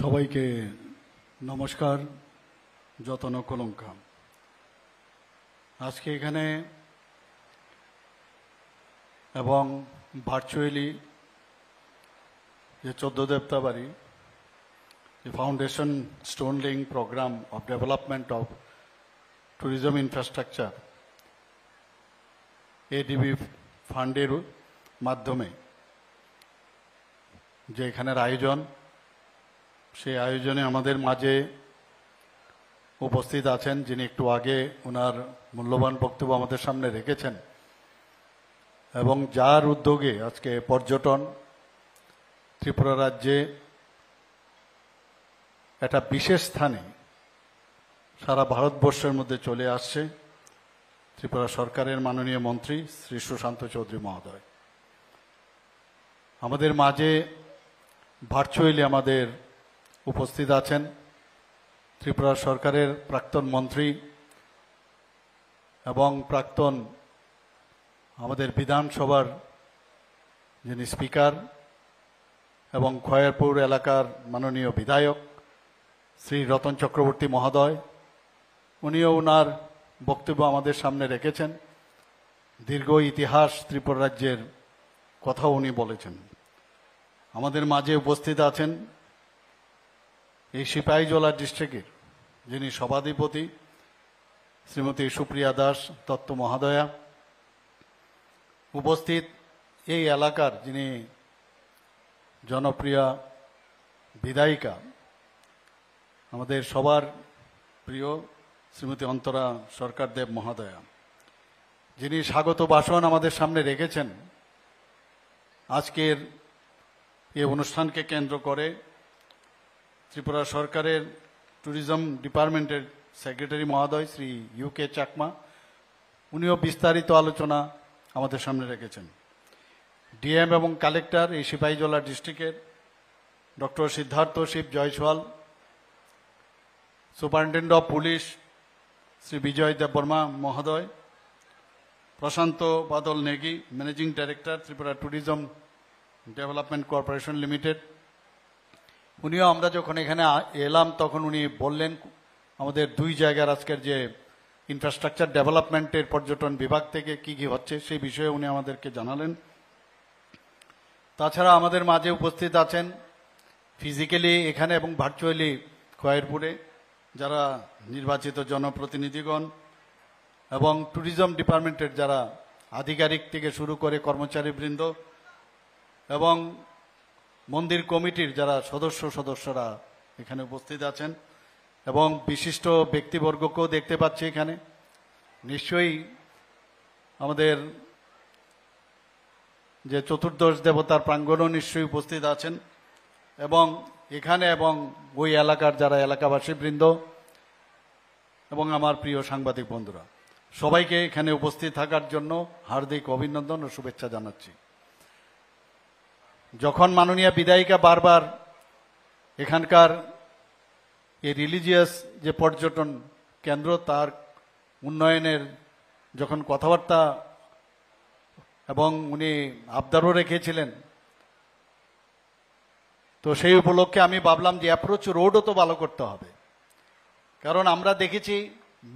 সবাইকে নমস্কার। যতন কলঙ্কা আজকে এখানে এবং ভার্চুয়ালি যে 14 দেবতাবাড়ি the foundation stone laying program of development of tourism infrastructure ADB ফান্ডের মাধ্যমে যে এখানের আয়োজন, সেই আয়োজনে আমাদের মাঝে উপস্থিত আছেন যিনি একটু আগে ওনার মূল্যবান বক্তব্য আমাদের সামনে রেখেছেন এবং যার উদ্যোগে আজকে পর্যটন ত্রিপুরা রাজ্যে একটা বিশেষ স্থানে সারা ভারতবর্ষের মধ্যে চলে আসছে ত্রিপুরা সরকারের মাননীয় মন্ত্রী শ্রী সুশান্ত চৌধুরী মহোদয়। আমাদের মাঝে ভার্চুয়ালি আমাদের উপস্থিত আছেন ত্রিপুরা সরকারের প্রাক্তন মন্ত্রী এবং প্রাক্তন আমাদের বিধানসভার যিনি স্পিকার এবং খয়েরপুর এলাকার মাননীয় বিধায়ক শ্রী রতন চক্রবর্তী মহোদয়। উনিও ওনার বক্তব্য আমাদের সামনে রেখেছেন। দীর্ঘ ইতিহাস ত্রিপুরা রাজ্যের কথাও উনি বলেছেন। আমাদের মাঝে উপস্থিত আছেন এই সিপাহীজলা ডিস্ট্রিক্টের যিনি সভাধিপতি শ্রীমতী সুপ্রিয়া দাস দত্ত মহোদয়া। উপস্থিত এই এলাকার যিনি জনপ্রিয় বিধায়িকা আমাদের সবার প্রিয় শ্রীমতী অন্তরা সরকার দেব মহোদয়া, যিনি স্বাগত ভাষণ আমাদের সামনে রেখেছেন। আজকের এই অনুষ্ঠানকে কেন্দ্র করে ত্রিপুরা সরকারের ট্যুরিজম ডিপার্টমেন্টের সেক্রেটারি মহোদয় শ্রী ইউকে চাকমা, উনিও বিস্তারিত আলোচনা আমাদের সামনে রেখেছেন। ডিএম এবং কালেক্টর এই সিপাহীজলা ডিস্ট্রিক্টের doctor Siddharth Shiv Jaiswal, superintendent of police Shri Bijay Debbarma মহোদয়, Prashant Badal Negi, managing director Tripura tourism development corporation limited. উনিও আমরা যখন এখানে এলাম তখন উনি বললেন আমাদের দুই জায়গার আজকের যে ইনফ্রাস্ট্রাকচার ডেভেলপমেন্টের পর্যটন বিভাগ থেকে কি কি হচ্ছে সেই বিষয়ে উনি আমাদেরকে জানালেন। তাছাড়া আমাদের মাঝে উপস্থিত আছেন ফিজিক্যালি এখানে এবং ভার্চুয়ালি খয়েরপুরে যারা নির্বাচিত জনপ্রতিনিধিগণ এবং ট্যুরিজম ডিপার্টমেন্টের যারা আধিকারিক থেকে শুরু করে কর্মচারীবৃন্দ এবং মন্দির কমিটির যারা সদস্যরা এখানে উপস্থিত আছেন এবং বিশিষ্ট ব্যক্তিবর্গকেও দেখতে পাচ্ছি এখানে। নিশ্চয়ই আমাদের যে চতুর্দশ দেবতার প্রাঙ্গণও নিশ্চয়ই উপস্থিত আছেন এবং এখানে এবং ওই এলাকার যারা এলাকাবাসী বৃন্দ এবং আমার প্রিয় সাংবাদিক বন্ধুরা, সবাইকে এখানে উপস্থিত থাকার জন্য হার্দিক অভিনন্দন ও শুভেচ্ছা জানাচ্ছি। যখন মাননীয় বিধায়িকা বারবার এখানকার এই রিলিজিয়াস যে পর্যটন কেন্দ্র তার উন্নয়নের যখন কথাবার্তা এবং উনি আবদারও রেখেছিলেন, তো সেই উপলক্ষে আমি ভাবলাম যে অ্যাপ্রোচ রোডও তো ভালো করতে হবে। কারণ আমরা দেখেছি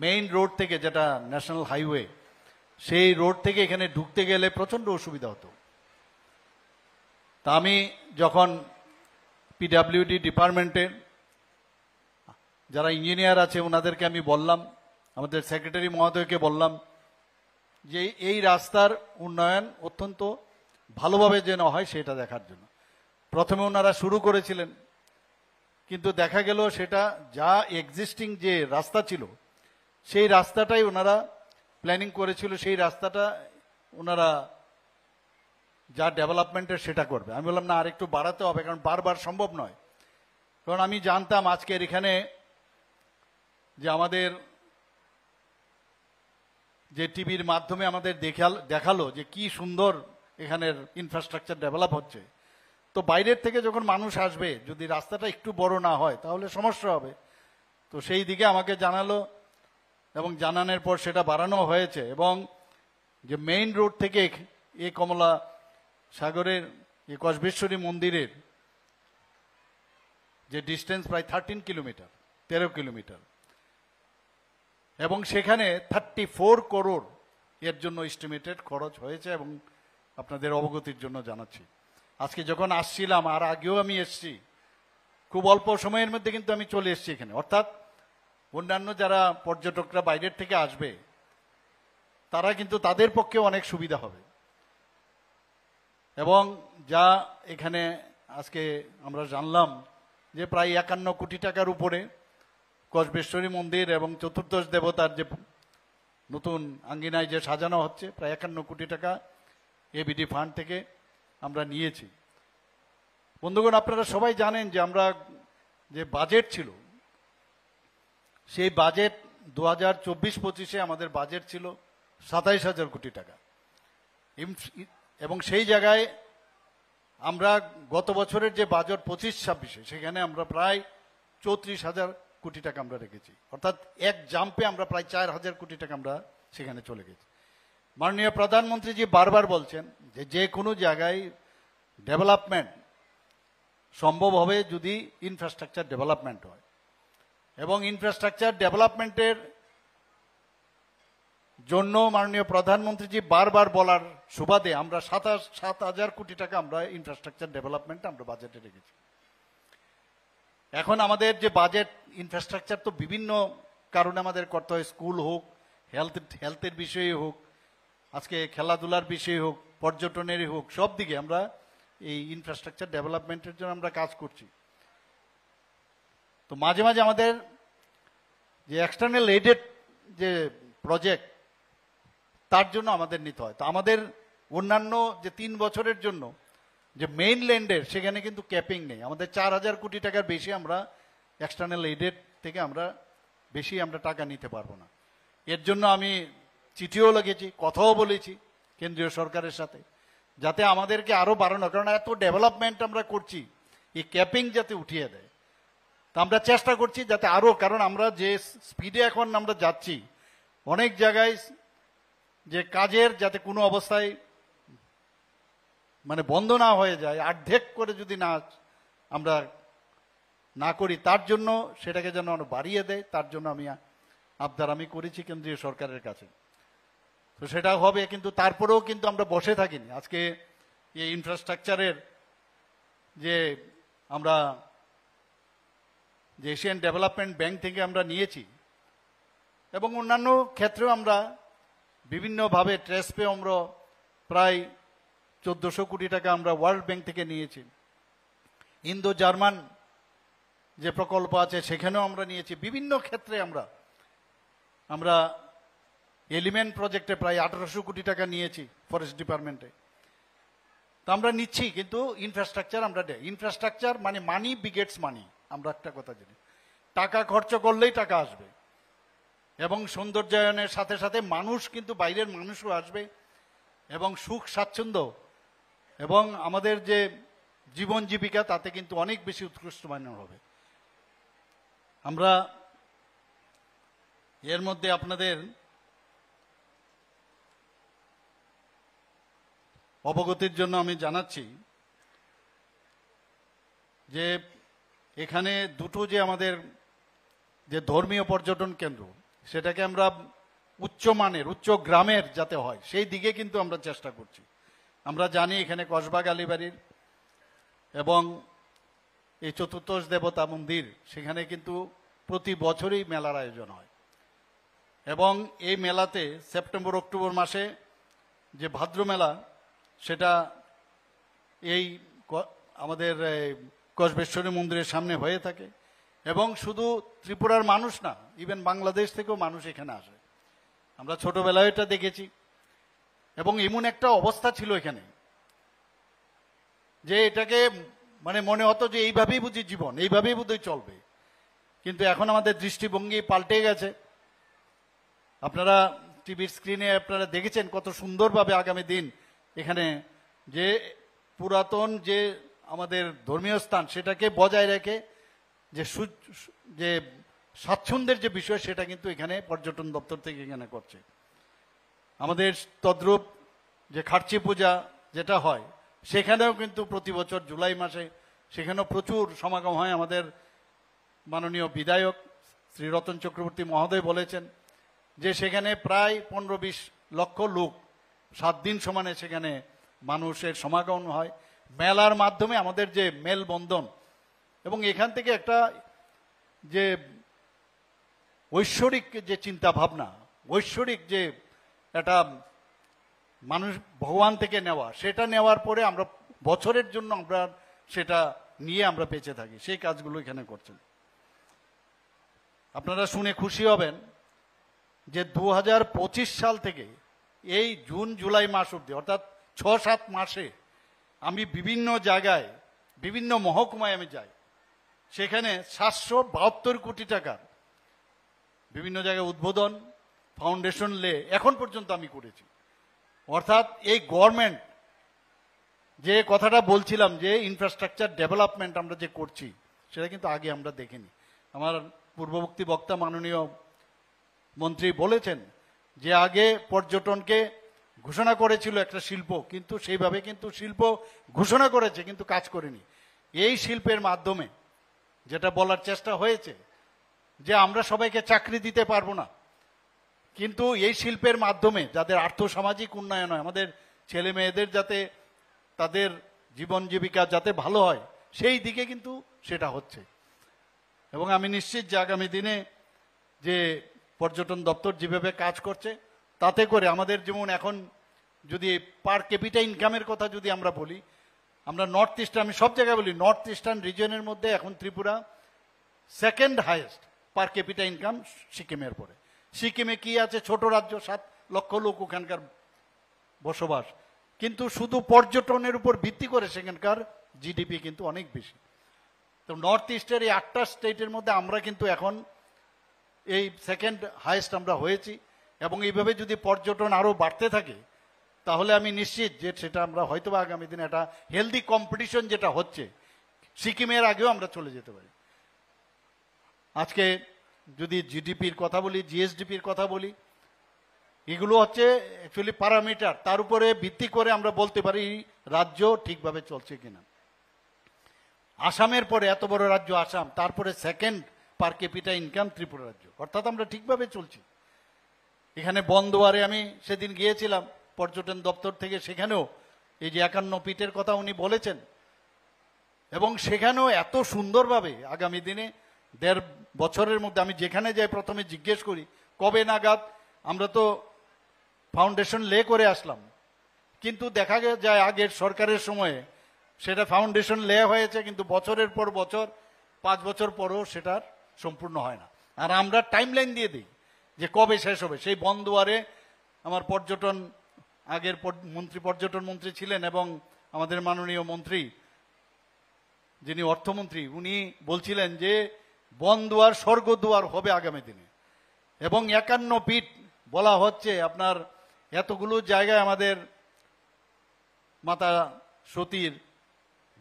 মেইন রোড থেকে যেটা ন্যাশনাল হাইওয়ে, সেই রোড থেকে এখানে ঢুকতে গেলে প্রচণ্ড অসুবিধা হতো। তা আমি যখন পিডাব্লিউডি ডিপার্টমেন্টের যারা ইঞ্জিনিয়ার আছে ওনাদেরকে আমি বললাম, আমাদের সেক্রেটারি মহোদয়কে বললাম যে এই রাস্তার উন্নয়ন অত্যন্ত ভালোভাবে যেন হয় সেটা দেখার জন্য। প্রথমে ওনারা শুরু করেছিলেন, কিন্তু দেখা গেল সেটা যা এক্সিস্টিং যে রাস্তা ছিল সেই রাস্তাটাই ওনারা প্ল্যানিং করেছিল, সেই রাস্তাটা ওনারা যা ডেভেলপমেন্টের সেটা করবে। আমি বললাম না, আরেকটু বাড়াতে হবে, কারণ বারবার সম্ভব নয়। কারণ আমি জানতাম আজকের এখানে যে আমাদের যে টিভির মাধ্যমে আমাদের দেখালো যে কি সুন্দর এখানের ইনফ্রাস্ট্রাকচার ডেভেলপ হচ্ছে, তো বাইরের থেকে যখন মানুষ আসবে যদি রাস্তাটা একটু বড় না হয় তাহলে সমস্যা হবে। তো সেই দিকে আমাকে জানালো এবং জানানোর পর সেটা বাড়ানো হয়েছে এবং যে মেইন রোড থেকে এই কমলা সাগরের এই কসবেশ্বরী মন্দিরের যে ডিস্টেন্স প্রায় 13 কিলোমিটার, 13 কিলোমিটার, এবং সেখানে 34 করোড় এর জন্য এস্টিমেটেড খরচ হয়েছে। এবং আপনাদের অবগতির জন্য জানাচ্ছি, আজকে যখন আসছিলাম, আর আগেও আমি এসছি, খুব অল্প সময়ের মধ্যে কিন্তু আমি চলে এসেছি এখানে। অর্থাৎ অন্যান্য যারা পর্যটকরা বাইরের থেকে আসবে, তারা কিন্তু তাদের পক্ষে অনেক সুবিধা হবে। এবং যা এখানে আজকে আমরা জানলাম যে প্রায় 51 কোটি টাকার উপরে কসবেশ্বরী মন্দির এবং চতুর্দশ দেবতার যে নতুন আঙ্গিনায় যে সাজানো হচ্ছে, প্রায় 51 কোটি টাকা এবিডি ফান্ড থেকে আমরা নিয়েছি। বন্ধুগণ, আপনারা সবাই জানেন যে আমরা যে বাজেট ছিল, সেই বাজেট 2024-25-এ আমাদের বাজেট ছিল 27,000 কোটি টাকা। এবং সেই জায়গায় আমরা গত বছরের যে বাজেট 25-26-এ, সেখানে আমরা প্রায় 34,000 কোটি টাকা আমরা রেখেছি। অর্থাৎ এক জাম্পে আমরা প্রায় 4,000 কোটি টাকা আমরা সেখানে চলে গেছি। মাননীয় প্রধানমন্ত্রীজি বারবার বলছেন যে যে কোনো জায়গায় ডেভেলপমেন্ট সম্ভব হবে যদি ইনফ্রাস্ট্রাকচার ডেভেলপমেন্ট হয়। এবং ইনফ্রাস্ট্রাকচার ডেভেলপমেন্টের জন্য মাননীয় প্রধানমন্ত্রীজি বারবার বলার সুবাদে আমরা 7,000 কোটি টাকা আমরা ইনফ্রাস্ট্রাকচার ডেভেলপমেন্ট আমরা বাজেটে রেখেছি। এখন আমাদের যে বাজেট, ইনফ্রাস্ট্রাকচার তো বিভিন্ন কারণে আমাদের করতে হয়, স্কুল হোক, হেলথের বিষয়ে হোক, আজকে খেলাধুলার বিষয়ে হোক, পর্যটনেরই হোক, সব দিকে আমরা এই ইনফ্রাস্ট্রাকচার ডেভেলপমেন্টের জন্য আমরা কাজ করছি। তো মাঝে মাঝে আমাদের যে এক্সটার্নাল এইডেড যে প্রজেক্ট, তার জন্য আমাদের নিতে হয়। তো আমাদের অন্যান্য যে 3 বছরের জন্য যে মেইন ল্যান্ডের, সেখানে কিন্তু ক্যাপিং নেই। আমাদের 4,000 কোটি টাকার বেশি আমরা এক্সটার্নাল এইডেড থেকে আমরা বেশি আমরা টাকা নিতে পারবো না। এর জন্য আমি চিঠিও লিখেছি, কথাও বলেছি কেন্দ্রীয় সরকারের সাথে, যাতে আমাদেরকে আরো বাড়ানো, কারণ এত ডেভেলপমেন্ট আমরা করছি, এই ক্যাপিং যাতে উঠিয়ে দেয়। তা আমরা চেষ্টা করছি যাতে আরো, কারণ আমরা যে স্পিডে এখন আমরা যাচ্ছি, অনেক জায়গায় যে কাজের যাতে কোনো অবস্থায় মানে বন্ধ না হয়ে যায়, অর্ধেক করে যদি না আমরা না করি, তার জন্য সেটাকে যেন আরো বাড়িয়ে দেয়, তার জন্য আমি করেছি কেন্দ্রীয় সরকারের কাছে। তো সেটা হবে, কিন্তু তারপরেও কিন্তু আমরা বসে থাকিনি। আজকে এই ইনফ্রাস্ট্রাকচারের যে আমরা যে এশিয়ান ডেভেলপমেন্ট ব্যাংক থেকে আমরা নিয়েছি, এবং অন্যান্য ক্ষেত্রেও আমরা বিভিন্নভাবে ট্রেসপে আমরা প্রায় 1400 কোটি টাকা আমরা ওয়ার্ল্ড ব্যাংক থেকে নিয়েছি। ইন্দো জার্মান যে প্রকল্প আছে সেখানেও আমরা নিয়েছি। বিভিন্ন ক্ষেত্রে আমরা এলিমেন্ট প্রজেক্টে প্রায় 1800 কোটি টাকা নিয়েছি ফরেস্ট ডিপার্টমেন্টে। তো আমরা নিচ্ছি, কিন্তু ইনফ্রাস্ট্রাকচার মানে মানি বিগেটস মানি। আমরা একটা কথা জানি, টাকা খরচ করলেই টাকা আসবে, এবং সৌন্দর্যায়নের সাথে সাথে মানুষ কিন্তু বাইরের মানুষও আসবে, এবং সুখ স্বাচ্ছন্দ্য এবং আমাদের যে জীবন জীবিকা, তাতে কিন্তু অনেক বেশি উৎকৃষ্ট মানের হবে। আমরা এর মধ্যে আপনাদের অবগতির জন্য আমি জানাচ্ছি যে এখানে দুটো যে আমাদের যে ধর্মীয় পর্যটন কেন্দ্র, সেটাকে আমরা উচ্চমানের, উচ্চ গ্রামের যাতে হয়, সেই দিকে কিন্তু আমরা চেষ্টা করছি। আমরা জানি এখানে কসবা কালীবাড়ির এবং এই চতুর্দশ দেবতা মন্দির, সেখানে কিন্তু প্রতি বছরই মেলার আয়োজন হয়। এবং এই মেলাতে সেপ্টেম্বর অক্টোবর মাসে যে ভাদ্র মেলা, সেটা এই আমাদের কসবেশ্বরী মন্দিরের সামনে হয়ে থাকে। এবং শুধু ত্রিপুরার মানুষ না, ইভেন বাংলাদেশ থেকেও মানুষ এখানে আসে। আমরা ছোটবেলায় এটা দেখেছি। এবং এমন একটা অবস্থা ছিল এখানে যে এটাকে মানে মনে হতো যে এইভাবেই বুঝি জীবন, এইভাবেই বোধহয় চলবে। কিন্তু এখন আমাদের দৃষ্টিভঙ্গি পাল্টে গেছে। আপনারা টিভির স্ক্রিনে আপনারা দেখেছেন কত সুন্দরভাবে আগামী দিন এখানে যে পুরাতন যে আমাদের ধর্মীয় স্থান, সেটাকে বজায় রেখে যে স্বাচ্ছন্দ্যের যে বিষয়, সেটা কিন্তু এখানে পর্যটন দপ্তর থেকে এখানে করছে। আমাদের তদ্রূপ যে খার্চি পূজা যেটা হয়, সেখানেও কিন্তু প্রতি বছর জুলাই মাসে সেখানেও প্রচুর সমাগম হয় আমাদের মাননীয় বিধায়ক শ্রী রতন চক্রবর্তী মহোদয় বলেছেন যে সেখানে প্রায় 15-20 লক্ষ লোক 7 দিন সমানে সেখানে মানুষের সমাগম হয়। মেলার মাধ্যমে আমাদের যে মেলবন্ধন এবং এখান থেকে একটা যে ঐশ্বরিক যে চিন্তা ভাবনা, ঐশ্বরিক যে একটা মানুষ ভগবান থেকে নেওয়া, সেটা নেওয়ার পরে আমরা বছরের জন্য আমরা সেটা নিয়ে আমরা বেঁচে থাকি, সেই কাজগুলো এখানে করছেন। আপনারা শুনে খুশি হবেন যে 2025 সাল থেকে এই জুন জুলাই মাস অবধি অর্থাৎ 6-7 মাসে আমি বিভিন্ন জায়গায় বিভিন্ন মহকুমায় আমি যাই, সেখানে 772 কোটি টাকার বিভিন্ন জায়গায় উদ্বোধন ফাউন্ডেশন লে এখন পর্যন্ত আমি করেছি। অর্থাৎ এই গভর্নমেন্ট যে কথাটা বলছিলাম যে ইনফ্রাস্ট্রাকচার ডেভেলপমেন্ট আমরা যে করছি সেটা কিন্তু আগে আমরা দেখিনি। আমার পূর্ববর্তী বক্তা মাননীয় মন্ত্রী বলেছেন যে আগে পর্যটনকে ঘোষণা করেছিল একটা শিল্প, কিন্তু সেইভাবে কিন্তু শিল্প ঘোষণা করেছে কিন্তু কাজ করেনি। এই শিল্পের মাধ্যমে যেটা বলার চেষ্টা হয়েছে যে আমরা সবাইকে চাকরি দিতে পারবো না, কিন্তু এই শিল্পের মাধ্যমে যাদের আর্থসামাজিক উন্নয়ন হয়, আমাদের ছেলে মেয়েদের যাতে তাদের জীবন জীবিকা যাতে ভালো হয়, সেই দিকে কিন্তু সেটা হচ্ছে। এবং আমি নিশ্চিত যে আগামী দিনে যে পর্যটন দপ্তর যেভাবে কাজ করছে তাতে করে আমাদের যেমন এখন যদি পার ক্যাপিটা ইনকামের কথা যদি আমরা বলি, আমরা নর্থ ইস্ট, আমি সব জায়গায় বলি নর্থ ইস্টার্ন রিজনের মধ্যে এখন ত্রিপুরা সেকেন্ড হাইয়েস্ট পার ক্যাপিটা ইনকাম সিকিমের পরে। সিকিমে কি আছে, ছোট রাজ্য, 7 লক্ষ লোক ওখানকার বসবাস, কিন্তু শুধু পর্যটনের উপর ভিত্তি করে সেখানকার জিডিপি কিন্তু অনেক বেশি। তো নর্থ ইস্টের এই 8টা স্টেটের মধ্যে আমরা কিন্তু এখন এই সেকেন্ড হাইয়েস্ট আমরা হয়েছি। এবং এইভাবে যদি পর্যটন আরও বাড়তে থাকে তাহলে আমি নিশ্চিত যে সেটা আমরা হয়তো আগামী দিনে একটা হেলদি কম্পিটিশন যেটা হচ্ছে সিকিমের আগেও আমরা চলে যেতে পারি। আজকে যদি জিডিপির কথা বলি, জিএসডিপির কথা বলি, এগুলো হচ্ছে অ্যাকচুয়ালি প্যারামিটার, তার উপরে ভিত্তি করে আমরা বলতে পারি রাজ্য ঠিকভাবে চলছে কিনা। আসামের পরে, এত বড় রাজ্য আসাম, তারপরে সেকেন্ড পার ক্যাপিটা ইনকাম ত্রিপুরা রাজ্য, অর্থাৎ আমরা ঠিকভাবে চলছি। এখানে বন্দোয়ারে আমি সেদিন গিয়েছিলাম পর্যটন দপ্তর থেকে, সেখানেও এই যে 51 পীঠের কথা উনি বলেছেন, এবং সেখানেও এত সুন্দরভাবে আগামী দিনে 1.5 বছরের মধ্যে আমি যেখানে যাই প্রথমে জিজ্ঞেস করি কবে নাগাদ, আমরা তো ফাউন্ডেশন লে করে আসলাম, কিন্তু দেখা যায় আগের সরকারের সময়ে সেটা ফাউন্ডেশন লে হয়েছে কিন্তু বছরের পর বছর, 5 বছর পরও সেটার সম্পূর্ণ হয় না। আর আমরা টাইমলাইন দিয়ে দিই যে কবে শেষ হবে। সেই বন্দোয়ারে আমার পর্যটন আগের মন্ত্রী, পর্যটন মন্ত্রী ছিলেন এবং আমাদের মাননীয় মন্ত্রী যিনি অর্থমন্ত্রী, উনি বলছিলেন যে বন্দোয়ার স্বর্গদুয়ার হবে আগামী দিনে। এবং 51 পীঠ বলা হচ্ছে, আপনার এতগুলো জায়গায় আমাদের মাতা সতীর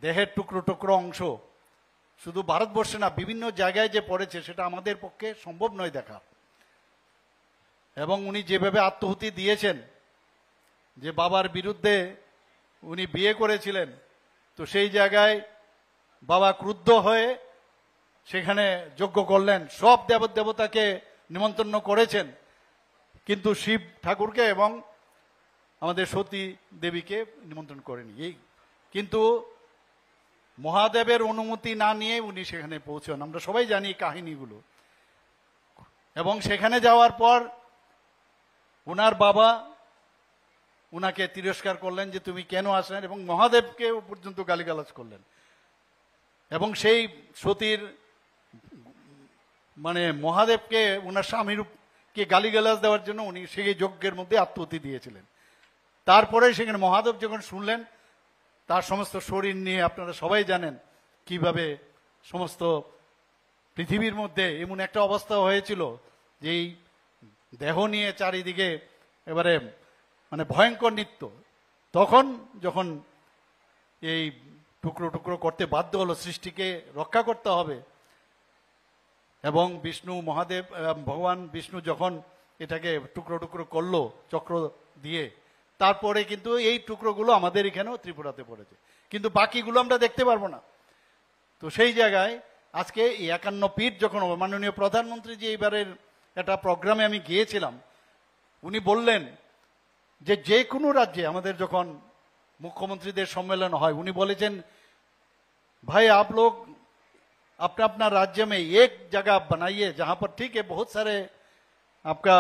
দেহের টুকরো টুকরো অংশ শুধু ভারতবর্ষে না বিভিন্ন জায়গায় যে পড়েছে সেটা আমাদের পক্ষে সম্ভব নয় দেখা। এবং উনি যেভাবে আত্মহুতি দিয়েছেন, যে বাবার বিরুদ্ধে উনি বিয়ে করেছিলেন, তো সেই জায়গায় বাবা ক্রুদ্ধ হয়ে সেখানে যজ্ঞ করলেন, সব দেবতাকে নিমন্ত্রণ করেছেন, কিন্তু শিব ঠাকুরকে এবং আমাদের সতী দেবীকে নিমন্ত্রণ করেনি। এই কিন্তু মহাদেবের অনুমতি না নিয়ে উনি সেখানে পৌঁছান, আমরা সবাই জানি কাহিনীগুলো। এবং সেখানে যাওয়ার পর উনার বাবা উনাকে তিরস্কার করলেন যে তুমি কেন আসেন, এবং মহাদেবকে পর্যন্ত গালিগালাজ করলেন। এবং সেই সতীর মানে মহাদেবকে উনার স্বামীরকে গালিগালাজ দেওয়ার জন্য উনি সেই যজ্ঞের মধ্যে আত্মহতি দিয়েছিলেন। তারপরে সেখানে মহাদেব যখন শুনলেন, তার সমস্ত শরীর নিয়ে আপনারা সবাই জানেন কিভাবে সমস্ত পৃথিবীর মধ্যে এমন একটা অবস্থা হয়েছিল যে এই দেহ নিয়ে চারিদিকে এবারে মানে ভয়ঙ্কর নৃত্য। তখন যখন এই টুকরো টুকরো করতে বাধ্য হলো, সৃষ্টিকে রক্ষা করতে হবে, এবং বিষ্ণু মহাদেব ভগবান বিষ্ণু যখন এটাকে টুকরো টুকরো করলো চক্র দিয়ে, তারপরে কিন্তু এই টুকরোগুলো আমাদের এখানেও ত্রিপুরাতে পড়েছে, কিন্তু বাকিগুলো আমরা দেখতে পারবো না। তো সেই জায়গায় আজকে এই 51 পীঠ যখন মাননীয় প্রধানমন্ত্রী যে এইবারের একটা প্রোগ্রামে আমি গিয়েছিলাম, উনি বললেন যে যে কোনো রাজ্যে আমাদের যখন মুখ্যমন্ত্রীদের সম্মেলন হয়, উনি বলেছেন भाई आप लोग अपना अपना राज्य में एक जगह बनाइए जहां पर ठीक है बहुत सारे आपका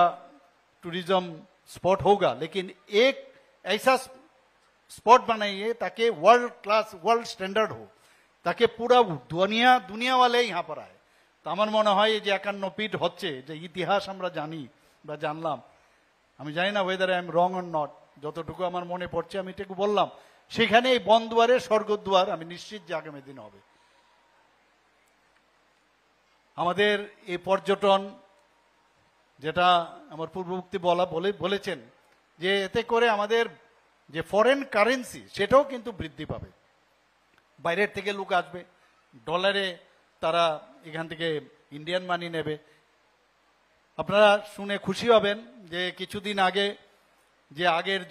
टूरिज्म स्पॉट होगा, लेकिन एक ऐसा स्पॉट बनाइए ताकि वर्ल्ड क्लास वर्ल्ड स्टैंडर्ड हो, ताकि पूरा दुनिया वाले यहाँ पर आए। तो আমার মনে হয় যে 51 পীঠ হচ্ছে যে ইতিহাস আমরা জানি বা জানলাম, আমি জানি না weather I am wrong or not, যতটুকু আমার মনে পড়ছে আমি এটুকু বললাম। সেখানে এই বনদুয়ারে স্বর্গদ্বার আমি নিশ্চিত যে আগামী দিন হবে। আমাদের এই পর্যটন যেটা আমার পূর্ববর্তী বলেছেন যে এতে করে আমাদের যে ফরেন কারেন্সি সেটাও কিন্তু বৃদ্ধি পাবে। বাইরের থেকে লোক আসবে, ডলারে তারা এখান থেকে ইন্ডিয়ান মানি নেবে। আপনারা শুনে খুশি হবেন যে কিছুদিন আগে যে আগের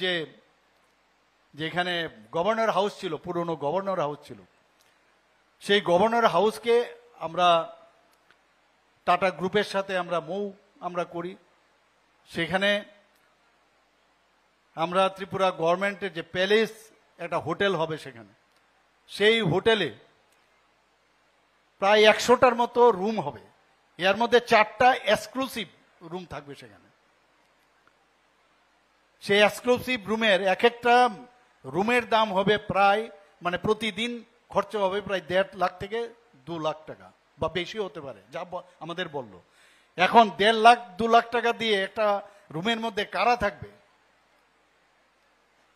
যেখানে গভর্নর হাউস ছিল, পুরনো গভর্নর হাউস ছিল, সেই গভর্নর হাউসকে আমরা টাটা গ্রুপের সাথে আমরা করি। সেখানে আমরা ত্রিপুরা গভর্নমেন্টের যে প্যালেস একটা হোটেল হবে সেখানে, সেই হোটেলে প্রায় 100টার মতো রুম হবে, এর মধ্যে 4টা এক্সক্লুসিভ রুম থাকবে সেখানে। সেই এক্সক্লুসিভ রুমের এক একটা রুমের দাম হবে প্রায় মানে প্রতিদিন খরচ হবে প্রায় 1.5 লাখ থেকে 2 লাখ টাকা বা বেশি হতে পারে, যা আমাদের বলল। এখন 1.5 লাখ 2 লাখ টাকা দিয়ে একটা রুমের মধ্যে কারা থাকবে?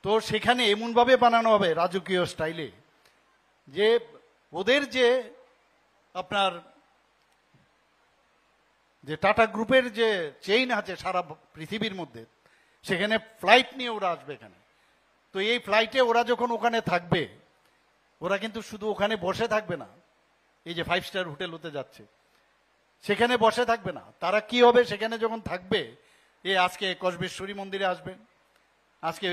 তো সেখানে এমনভাবে বানানো হবে রাজকীয় স্টাইলে যে ওদের যে আপনার যে টাটা গ্রুপের যে চেইন আছে সারা পৃথিবীর মধ্যে, সেখানে ফ্লাইট নিয়ে ওরা আসবে এখানে। তো এই ফ্লাইটে ওরা যখন ওখানে থাকবে, ওরা কিন্তু শুধু ওখানে বসে থাকবে না, এই যে 5 স্টার হোটেল হতে যাচ্ছে সেখানে বসে থাকবে না। তারা কি হবে সেখানে যখন থাকবে, আজকে কসবেশ্বরী মন্দিরে আসবেন, আজকে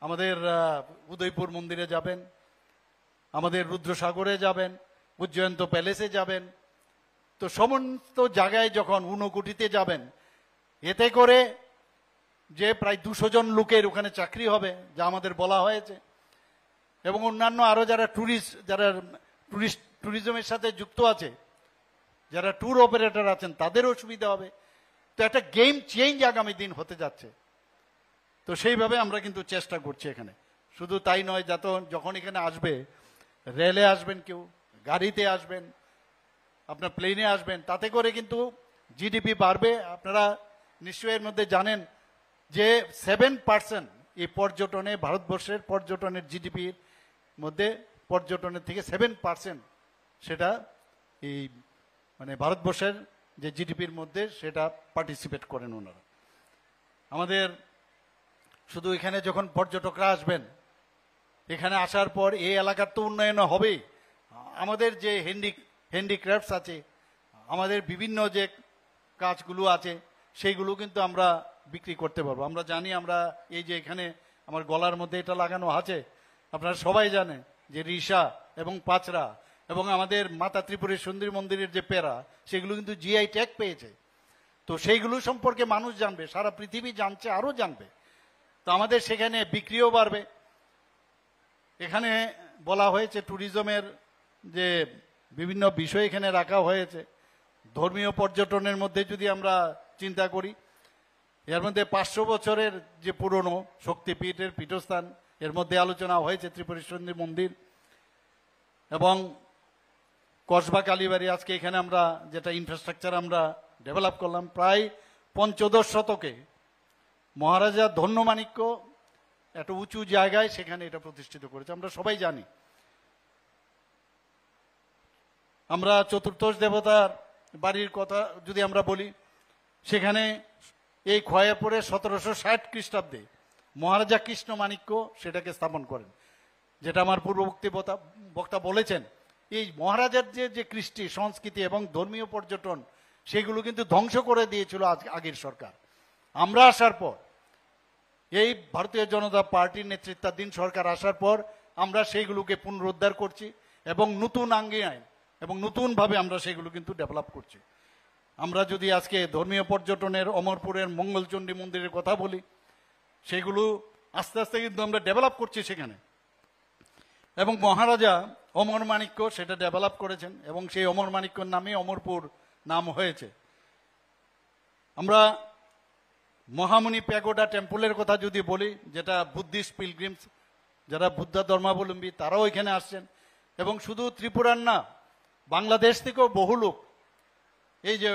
আমাদের উদয়পুর মন্দিরে যাবেন, আমাদের রুদ্রসাগরে যাবেন, উজ্জয়ন্ত প্যালেসে যাবেন। তো সমস্ত জায়গায় যখন ঊনকোটিতে যাবেন, এতে করে যে প্রায় 200 জন লোকের ওখানে চাকরি হবে যা আমাদের বলা হয়েছে, এবং অন্যান্য আরো যারা ট্যুরিজমের সাথে যুক্ত আছে, যারা ট্যুর অপারেটর আছেন তাদেরও সুবিধা হবে। তো একটা গেম চেঞ্জ আগামী দিন হতে যাচ্ছে। তো সেইভাবে আমরা কিন্তু চেষ্টা করছি এখানে। শুধু তাই নয়, যখন এখানে আসবে, রেলে আসবেন, কেউ গাড়িতে আসবেন, আপনার প্লেনে আসবেন, তাতে করে কিন্তু জিডিপি বাড়বে। আপনারা নিশ্চয়ই এর মধ্যে জানেন যে 7% এই পর্যটনে, ভারতবর্ষের পর্যটনের জিডিপির মধ্যে পর্যটনের থেকে 7% সেটা এই মানে ভারতবর্ষের যে জিডিপির মধ্যে সেটা পার্টিসিপেট করেন ওনারা। আমাদের শুধু এখানে যখন পর্যটকরা আসবেন, এখানে আসার পর এই এলাকার তো উন্নয়ন হবেই। আমাদের যে হ্যান্ডিক্রাফটস আছে, আমাদের বিভিন্ন যে কাজগুলো আছে, সেইগুলো কিন্তু আমরা বিক্রি করতে পারবো। আমরা জানি, আমরা এই যে এখানে আমার গলার মধ্যে এটা লাগানো আছে, আপনারা সবাই জানেন যে রিসা এবং পাচরা এবং আমাদের মাতা ত্রিপুরের সুন্দরী মন্দিরের যে পেরা, সেগুলো কিন্তু জিআই ট্যাগ পেয়েছে। তো সেইগুলো সম্পর্কে মানুষ জানবে, সারা পৃথিবী জানছে, আরো জানবে। তো আমাদের সেখানে বিক্রিও বাড়বে। এখানে বলা হয়েছে ট্যুরিজমের যে বিভিন্ন বিষয় এখানে রাখা হয়েছে। ধর্মীয় পর্যটনের মধ্যে যদি আমরা চিন্তা করি, এর মধ্যে 500 বছরের যে পুরনো শক্তিপীঠের পীঠস্থান, এর মধ্যে আলোচনা হয়েছে ত্রিপুরেশ্বরী মন্দির এবং কসবা কালীবাড়ি। আজকে এখানে আমরা যেটা ইনফ্রাস্ট্রাকচার আমরা ডেভেলপ করলাম, প্রায় 15 শতকে মহারাজা ধন্যমাণিক্য একটা উঁচু জায়গায় সেখানে এটা প্রতিষ্ঠিত করেছে, আমরা সবাই জানি। আমরা চতুর্দশ দেবতার বাড়ির কথা যদি আমরা বলি, সেখানে এই খয়াপুরে 1760 খ্রিস্টাব্দে মহারাজা কৃষ্ণ মাণিক্য সেটাকে স্থাপন করেন। যেটা আমার পূর্ববর্তী বক্তা বলেছেন, এই মহারাজার যে কৃষ্টি সংস্কৃতি এবং ধর্মীয় পর্যটন, সেগুলো কিন্তু ধ্বংস করে দিয়েছিল আগের সরকার। আমরা আসার পর, এই ভারতীয় জনতা পার্টির নেতৃত্বাধীন সরকার আসার পর আমরা সেইগুলোকে পুনরুদ্ধার করছি এবং নতুন আঙ্গিনায় এবং নতুনভাবে আমরা সেগুলো কিন্তু ডেভেলপ করছি। আমরা যদি আজকে ধর্মীয় পর্যটনের অমরপুরের মঙ্গলচণ্ডী মন্দিরের কথা বলি, সেগুলো আস্তে আস্তে কিন্তু আমরা ডেভেলপ করছি সেখানে। এবং মহারাজা অমর মাণিক্য সেটা ডেভেলপ করেছেন এবং সেই অমর মাণিক্যর নামে অমরপুর নাম হয়েছে। আমরা মহামুনি প্যাগোডা টেম্পলের কথা যদি বলি, যেটা বুদ্ধিস্ট পিলগ্রিমস যারা বুদ্ধ ধর্মাবলম্বী তারাও এখানে আসছেন, এবং শুধু ত্রিপুরার না, বাংলাদেশ থেকেও বহু লোক এই যে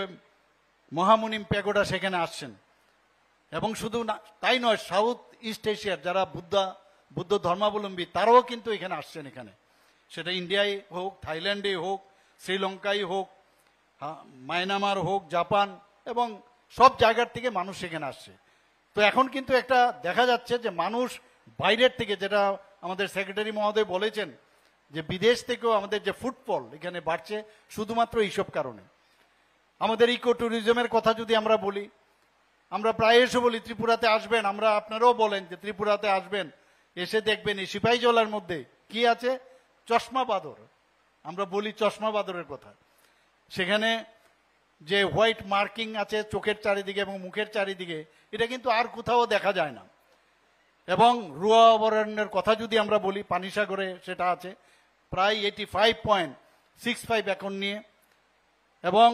মহামুনি প্যাগোডা সেখানে আসছেন। এবং শুধু তাই নয়, সাউথ ইস্ট এশিয়ার যারা বুদ্ধ ধর্মাবলম্বী তারাও কিন্তু এখানে আসছেন। এখানে সেটা ইন্ডিয়ায় হোক, থাইল্যান্ডে হোক, শ্রীলঙ্কায় হোক, মায়ানমার হোক, জাপান, এবং সব জায়গার থেকে মানুষ সেখানে আসছে। তো এখন কিন্তু একটা দেখা যাচ্ছে যে মানুষ বাইরের থেকে, যেটা আমাদের সেক্রেটারি মহোদয় বলেছেন, যে বিদেশ থেকেও আমাদের যে ফুটফল এখানে বাড়ছে শুধুমাত্র এইসব কারণে। আমাদের ইকো ট্যুরিজমের কথা যদি আমরা বলি, আমরা প্রায় এসে বলি ত্রিপুরাতে আসবেন, আমরা আপনারাও বলেন যে ত্রিপুরাতে আসবেন, এসে দেখবেন এই সিপাহীজলার মধ্যে কি আছে, চশমা বাঁদর। আমরা বলি চশমা বাঁদরের কথা। সেখানে যে হোয়াইট মার্কিং আছে চোখের চারিদিকে এবং মুখের চারিদিকে, এটা কিন্তু আর কোথাও দেখা যায় না। এবং রুয়া অভয়ারণ্যের কথা যদি আমরা বলি, পানিসাগরে সেটা আছে প্রায় 85.65 একর নিয়ে। এবং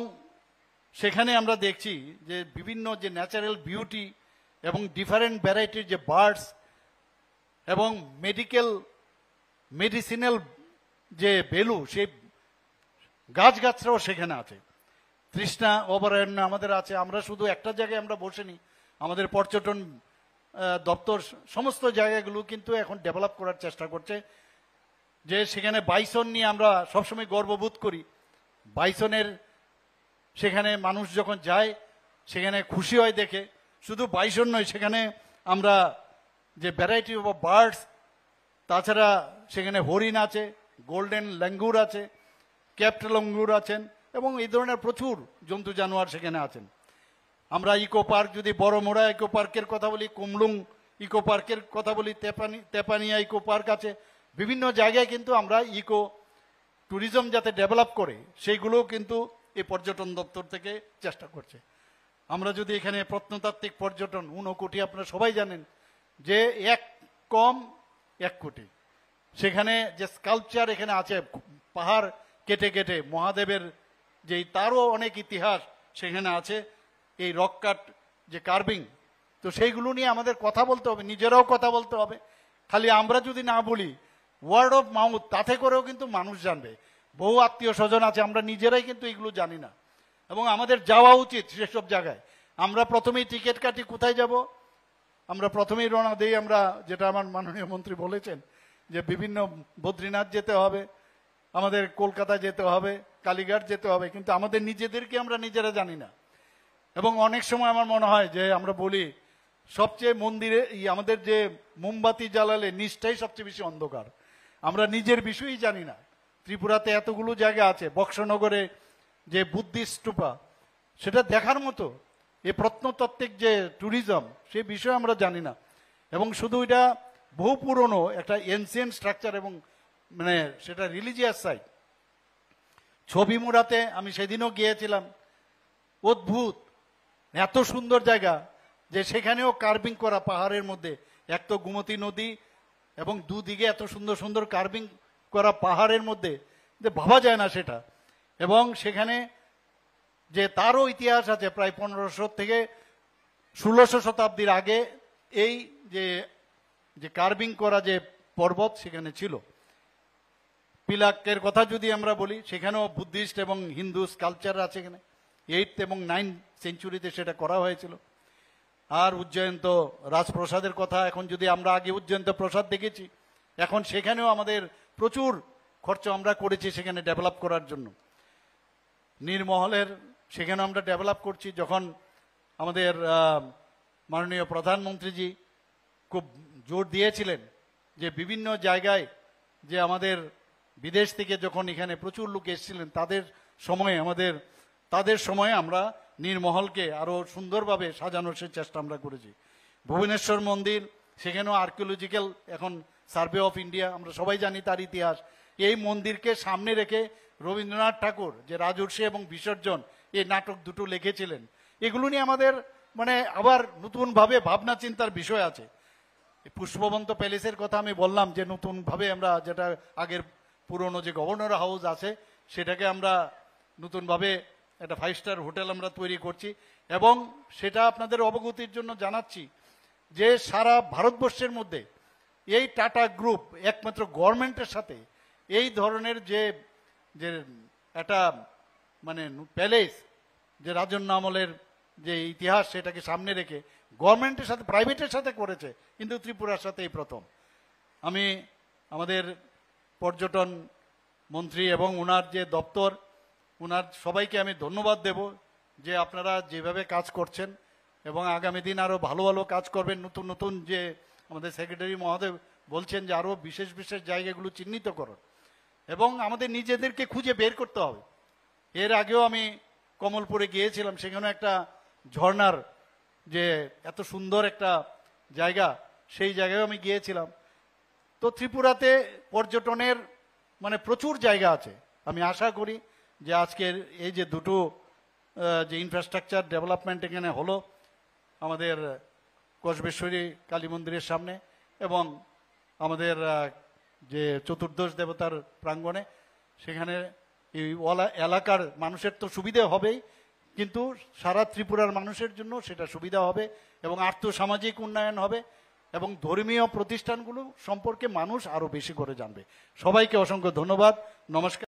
সেখানে আমরা দেখছি যে বিভিন্ন যে ন্যাচারাল বিউটি এবং ডিফারেন্ট ভ্যারাইটির যে বার্ডস এবং মেডিসিনাল যে ভ্যালু, সেই গাছগাছরাও সেখানে আছে। তৃষ্ণা অভয়ারণ্য আমাদের আছে। আমরা শুধু একটা জায়গায় আমরা বসেনি, আমাদের পর্যটন দপ্তর সমস্ত জায়গাগুলো কিন্তু এখন ডেভেলপ করার চেষ্টা করছে। যে সেখানে বাইসন নিয়ে আমরা সবসময় গর্ববোধ করি। বাইসনের সেখানে মানুষ যখন যায় সেখানে খুশি হয় দেখে। শুধু বাইসন নয়, সেখানে আমরা যে ভ্যারাইটি অফ বার্ডস, তাছাড়া সেখানে হরিণ আছে, গোল্ডেন ল্যাঙ্গুর আছে, ক্যাপ্ট লঙ্গুর আছেন, এবং এই ধরনের প্রচুর জন্তু জানোয়ার সেখানে আছেন। আমরা ইকো পার্ক যদি বড়মোড়া ইকো পার্কের কথা বলি, কুমলুং ইকো পার্কের কথা বলি, তেপানিয়া ইকো পার্ক আছে। বিভিন্ন জায়গায় কিন্তু আমরা ইকো ট্যুরিজম যাতে ডেভেলপ করে সেইগুলোও কিন্তু এই পর্যটন দপ্তর থেকে চেষ্টা করছে। আমরা যদি এখানে প্রত্নতাত্ত্বিক পর্যটন 1 কোটি, আপনারা সবাই জানেন যে 1 কোটি, সেখানে যে স্কাল্পচার এখানে আছে পাহাড় কেটে কেটে মহাদেবের, যেই তারও অনেক ইতিহাস সেখানে আছে, এই রক কাট যে কার্ভিং, তো সেইগুলো নিয়ে আমাদের কথা বলতে হবে, নিজেরাও কথা বলতে হবে। খালি আমরা যদি না বলি, ওয়ার্ড অফ মাউথ, তাতে করেও কিন্তু মানুষ জানবে। বহু আত্মীয় স্বজন আছে, আমরা নিজেরাই কিন্তু এগুলো জানি না, এবং আমাদের যাওয়া উচিত সেসব জায়গায়। আমরা প্রথমেই টিকিট কাটি, কোথায় যাব? আমরা প্রথমেই রওনা দিই, আমরা যেটা আমার মাননীয় মন্ত্রী বলেছেন যে বিভিন্ন বদ্রীনাথ যেতে হবে, আমাদের কলকাতা যেতে হবে, কালীঘাট যেতে হবে, কিন্তু আমাদের নিজেদেরকে আমরা নিজেরা জানি না। এবং অনেক সময় আমার মনে হয় যে আমরা বলি সবচেয়ে মন্দিরে আমাদের যে মোমবাতি জ্বালালে নিচটাই সবচেয়ে বেশি অন্ধকার, আমরা নিজের বিষয়ই জানি না। ত্রিপুরাতে এতগুলো জায়গা আছে, বক্সনগরে যে বুদ্ধিস্ট স্তূপা, সেটা দেখার মতো। এই প্রত্নতাত্ত্বিক যে ট্যুরিজম, সেই বিষয়ে আমরা জানি না। এবং শুধু এটা বহু পুরনো একটা এনসিয়েন্ট স্ট্রাকচার, এবং মানে সেটা রিলিজিয়াস সাইট। ছবিমুড়াতে আমি সেদিনও গিয়েছিলাম, অদ্ভুত এত সুন্দর জায়গা, যে সেখানেও কার্ভিং করা পাহাড়ের মধ্যে, এক তো গোমতী নদী এবং দুদিকে এত সুন্দর সুন্দর কার্ভিং করা পাহাড়ের মধ্যে, যে ভাবা যায় না সেটা। এবং সেখানে যে তারও ইতিহাস আছে, প্রায় 1500 থেকে 1600 শতাব্দীর আগে এই যে কার্ভিং করা যে পর্বত সেখানে ছিল। পিলাকের কথা যদি আমরা বলি, সেখানেও বুদ্ধিস্ট এবং হিন্দু স্কাল্পচার আছে এখানে। 8th এবং 9th সেঞ্চুরিতে সেটা করা হয়েছিল। আর উজ্জয়ন্ত রাজপ্রসাদের কথা, এখন যদি আমরা আগে উজ্জয়ন্ত প্রসাদ দেখেছি, এখন সেখানেও আমাদের প্রচুর খরচ আমরা করেছি সেখানে ডেভেলপ করার জন্য। নীরমহলের সেখানে আমরা ডেভেলপ করছি। যখন আমাদের মাননীয় প্রধানমন্ত্রীজি খুব জোর দিয়েছিলেন যে বিভিন্ন জায়গায় যে আমাদের বিদেশ থেকে যখন এখানে প্রচুর লোক এসেছিলেন, তাদের সময়ে আমরা নীরমহলকে আরো সুন্দরভাবে সাজানোর সে চেষ্টা আমরা করেছি। ভুবনেশ্বর মন্দির, সেখানেও আর্কিওলজিক্যাল এখন সার্ভে অফ ইন্ডিয়া, আমরা সবাই জানি তার ইতিহাস। এই মন্দিরকে সামনে রেখে রবীন্দ্রনাথ ঠাকুর যে রাজর্ষি এবং বিসর্জন এই নাটক দুটো লিখেছিলেন, এগুলো নিয়ে আমাদের মানে আবার নতুনভাবে ভাবনা চিন্তার বিষয় আছে। পুষ্পবন্ত প্যালেসের কথা আমি বললাম যে নতুনভাবে আমরা যেটা আগের পুরনো যে গভর্নর হাউস আছে সেটাকে আমরা নতুনভাবে একটা 5 স্টার হোটেল আমরা তৈরি করছি, এবং সেটা আপনাদের অবগতির জন্য জানাচ্ছি যে সারা ভারতবর্ষের মধ্যে এই টাটা গ্রুপ একমাত্র গভর্নমেন্টের সাথে এই ধরনের যে যে একটা মানে প্যালেস, যে রাজন্য আমলের যে ইতিহাস সেটাকে সামনে রেখে গভর্নমেন্টের সাথে প্রাইভেটের সাথে করেছে, কিন্তু ত্রিপুরার সাথে এই প্রথম। আমি আমাদের পর্যটন মন্ত্রী এবং ওনার যে দপ্তর, ওনার সবাইকে আমি ধন্যবাদ দেব যে আপনারা যেভাবে কাজ করছেন এবং আগামী দিন আরও ভালো ভালো কাজ করবেন। নতুন নতুন যে আমাদের সেক্রেটারি মহোদয় বলছেন যে আরও বিশেষ বিশেষ জায়গাগুলো চিহ্নিত করুন এবং আমাদের নিজেদেরকে খুঁজে বের করতে হবে। এর আগেও আমি কমলপুরে গিয়েছিলাম, সেখানে একটা ঝর্ণার যে এত সুন্দর একটা জায়গা, সেই জায়গায় আমি গিয়েছিলাম। তো ত্রিপুরাতে পর্যটনের মানে প্রচুর জায়গা আছে। আমি আশা করি যে আজকের এই যে দুটো যে ইনফ্রাস্ট্রাকচার ডেভেলপমেন্ট এখানে হলো আমাদের কসবেশ্বরী কালী মন্দিরের সামনে এবং আমাদের যে চতুর্দশ দেবতার প্রাঙ্গণে, সেখানে এই এলাকার মানুষের তো সুবিধা হবেই, কিন্তু সারা ত্রিপুরার মানুষের জন্য সেটা সুবিধা হবে এবং আর্থসামাজিক উন্নয়ন হবে এবং ধর্মীয় প্রতিষ্ঠানগুলো সম্পর্কে মানুষ আরো বেশি করে জানবে। সবাইকে অসংখ্য ধন্যবাদ, নমস্কার।